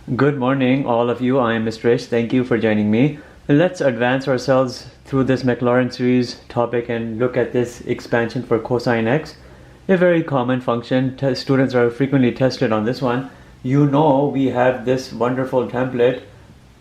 Good morning, all of you. I am Mr. Ish. Thank you for joining me. Let's advance ourselves through this Maclaurin series topic and look at this expansion for cosine x. A very common function. Students are frequently tested on this one. You know we have this wonderful template,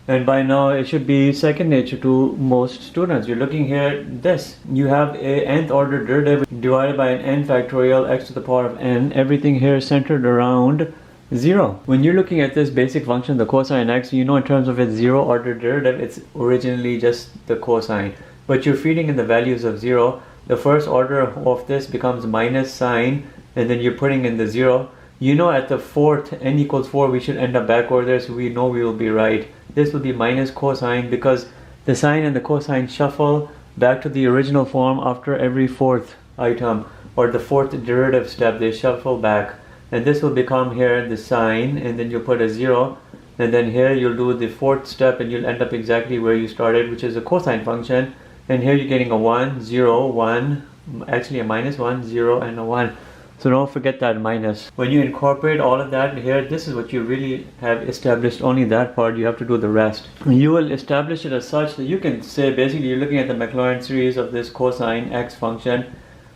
and by now it should be second nature to most students. You're looking here at this. You have a nth order derivative divided by an n factorial x to the power of n. Everything here is centered around 0. When you're looking at this basic function, the cosine x, you know in terms of its zero order derivative, it's originally just the cosine. But you're feeding in the values of 0. The first order of this becomes minus sine, and then you're putting in the 0. You know at the fourth, n equals 4, we should end up back over there, so we know we will be right. This will be minus cosine because the sine and the cosine shuffle back to the original form after every fourth item, or the fourth derivative step, they shuffle back. And this will become here the sine, and then you'll put a 0, and then here you'll do the fourth step and you'll end up exactly where you started, which is a cosine function. And here you're getting a 1, 0, 1, actually a minus 1, 0, and a 1. So don't forget that minus. When you incorporate all of that here, this is what you really have established, only that part. You have to do the rest. You will establish it as such that you can say basically you're looking at the Maclaurin series of this cosine x function.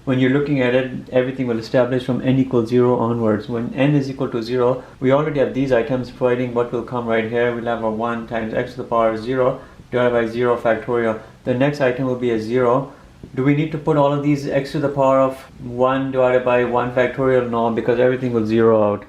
When you're looking at it, everything will establish from n equals 0 onwards. When n is equal to 0, we already have these items providing what will come right here. We'll have a 1 times x to the power 0 divided by 0 factorial. The next item will be a 0. Do we need to put all of these x to the power of 1 divided by 1 factorial? No, because everything will 0 out.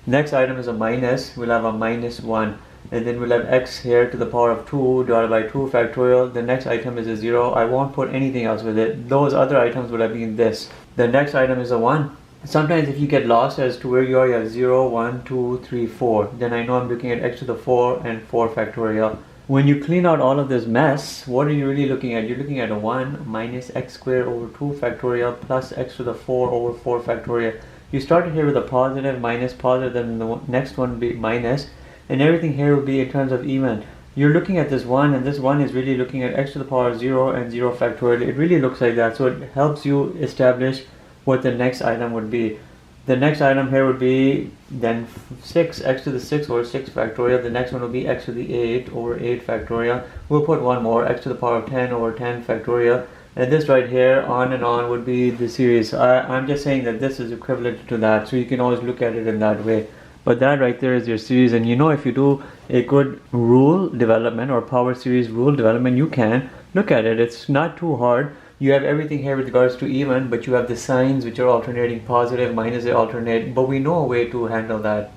Next item is a minus. We'll have a minus 1. And then we'll have x here to the power of 2 divided by 2 factorial. The next item is a 0. I won't put anything else with it. Those other items would have been this. The next item is a 1. Sometimes if you get lost as to where you are, you have 0, 1, 2, 3, 4. Then I know I'm looking at x to the 4 and 4 factorial. When you clean out all of this mess, what are you really looking at? You're looking at a 1 minus x squared over 2 factorial plus x to the 4 over 4 factorial. You started here with a positive, minus, positive, then the next one will be minus. And everything here will be in terms of even. You're looking at this 1, and this 1 is really looking at x to the power 0 and 0 factorial. It really looks like that, so it helps you establish what the next item would be. The next item here would be then 6, x to the 6 over 6 factorial. The next one will be x to the 8 over 8 factorial. We'll put one more, x to the power of 10 over 10 factorial. And this right here, on and on, would be the series. I'm just saying that this is equivalent to that, so you can always look at it in that way. But that right there is your series, and you know if you do a good rule development or power series rule development, you can look at it. It's not too hard. You have everything here with regards to even, but you have the signs which are alternating, positive, minus, they alternate. But we know a way to handle that.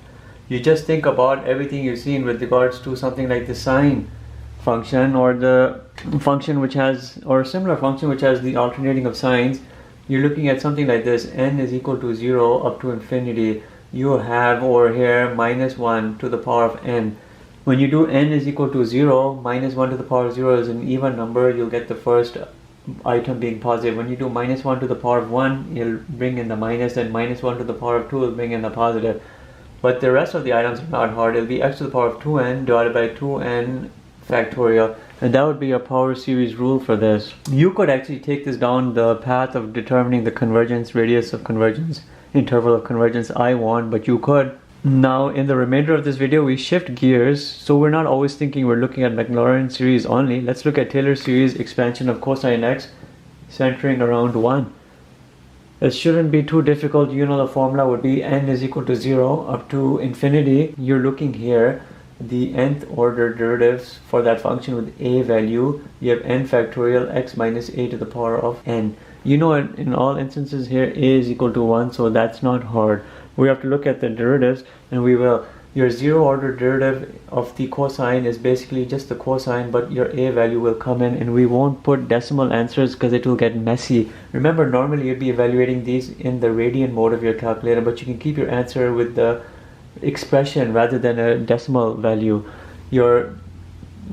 You just think about everything you've seen with regards to something like the sine function, or the function which has, or a similar function which has the alternating of signs. You're looking at something like this, n is equal to 0 up to infinity. You have over here minus 1 to the power of n. When you do n is equal to 0, minus 1 to the power of 0 is an even number. You'll get the first item being positive. When you do minus 1 to the power of 1, you'll bring in the minus, and minus 1 to the power of 2 will bring in the positive. But the rest of the items are not hard. It'll be x to the power of 2n divided by 2n factorial, and that would be your power series rule for this. You could actually take this down the path of determining the convergence, radius of convergence, interval of convergence. I won't, but you could. Now in the remainder of this video we shift gears, so we're not always thinking we're looking at Maclaurin series only. Let's look at Taylor series expansion of cosine x centering around 1. It shouldn't be too difficult. You know the formula would be n is equal to 0 up to infinity. You're looking here the nth order derivatives for that function with a value. You have n factorial x minus a to the power of n. You know in all instances here a is equal to 1, so that's not hard. We have to look at the derivatives, and we will. Your zero order derivative of the cosine is basically just the cosine, but your a value will come in, and we won't put decimal answers because it will get messy. Remember, normally you'd be evaluating these in the radian mode of your calculator, but you can keep your answer with the expression rather than a decimal value. Your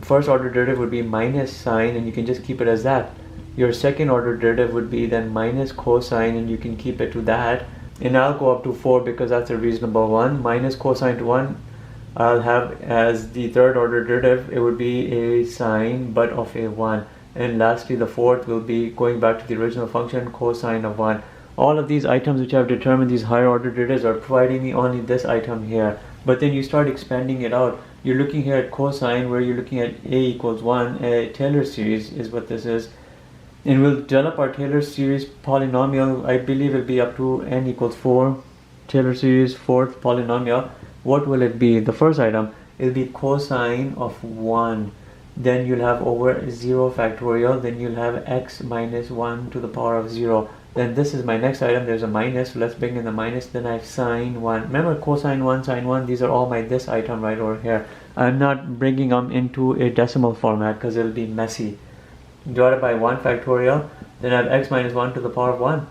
first order derivative would be minus sine, and you can just keep it as that. Your second order derivative would be then minus cosine, and you can keep it to that. And I'll go up to 4 because that's a reasonable one. Minus cosine to 1, I'll have as the third order derivative. It would be a sine but of a 1. And lastly, the fourth will be going back to the original function, cosine of 1. All of these items which I've determined, these higher order derivatives, are providing me only this item here. But then you start expanding it out. You're looking here at cosine, where you're looking at a equals 1. A Taylor series is what this is. And we'll develop our Taylor series polynomial. I believe it'll be up to n equals 4. Taylor series, fourth polynomial. What will it be? The first item, it'll be cosine of 1. Then you'll have over 0 factorial. Then you'll have x minus 1 to the power of 0. Then this is my next item. There's a minus, so let's bring in the minus. Then I have sine 1. Remember, cosine 1, sine 1, these are all my this item right over here. I'm not bringing them into a decimal format because it'll be messy. Divided by 1 factorial. Then I have x minus 1 to the power of 1.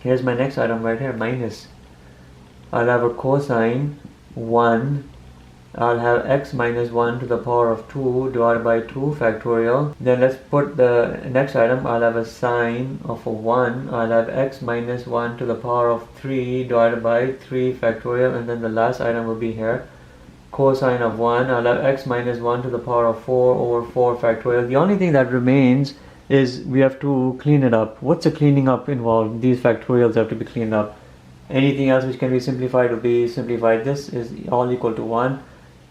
Here's my next item right here, minus. I'll have a cosine 1. I'll have x minus 1 to the power of 2 divided by 2 factorial. Then let's put the next item. I'll have a sine of a 1. I'll have x minus 1 to the power of 3 divided by 3 factorial. And then the last item will be here, cosine of 1. I'll have x minus 1 to the power of 4 over 4 factorial. The only thing that remains is we have to clean it up. What's the cleaning up involved? These factorials have to be cleaned up. Anything else which can be simplified will be simplified. This is all equal to 1.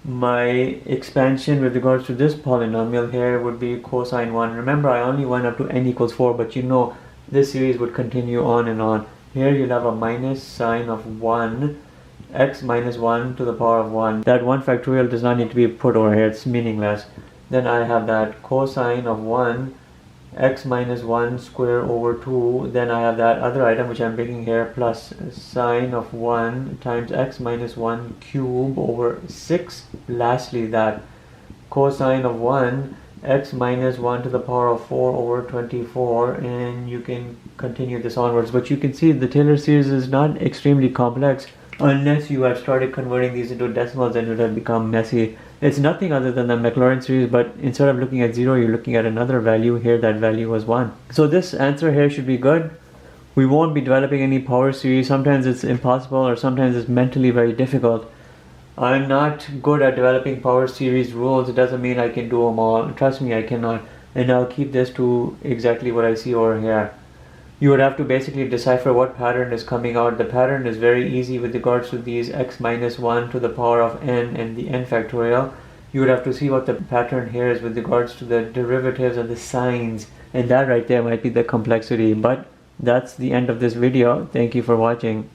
My expansion with regards to this polynomial here would be cosine 1. Remember, I only went up to n equals 4, but you know this series would continue on and on. Here you'll have a minus sine of 1, x minus 1 to the power of 1. That 1 factorial does not need to be put over here, it's meaningless. Then I have that cosine of 1, x minus 1 square over 2. Then I have that other item which I'm bringing here, plus sine of 1 times x minus 1 cube over 6. Lastly, that cosine of 1, x minus 1 to the power of 4 over 24, and you can continue this onwards. But you can see the Taylor series is not extremely complex unless you have started converting these into decimals, and it would have become messy. It's nothing other than the Maclaurin series, but instead of looking at 0, you're looking at another value. Here that value was 1. So this answer here should be good. We won't be developing any power series. Sometimes it's impossible, or sometimes it's mentally very difficult. I'm not good at developing power series rules. It doesn't mean I can do them all. Trust me, I cannot. And I'll keep this to exactly what I see over here. You would have to basically decipher what pattern is coming out. The pattern is very easy with regards to these x minus 1 to the power of n and the n factorial. You would have to see what the pattern here is with regards to the derivatives and the signs, and that right there might be the complexity. But that's the end of this video. Thank you for watching.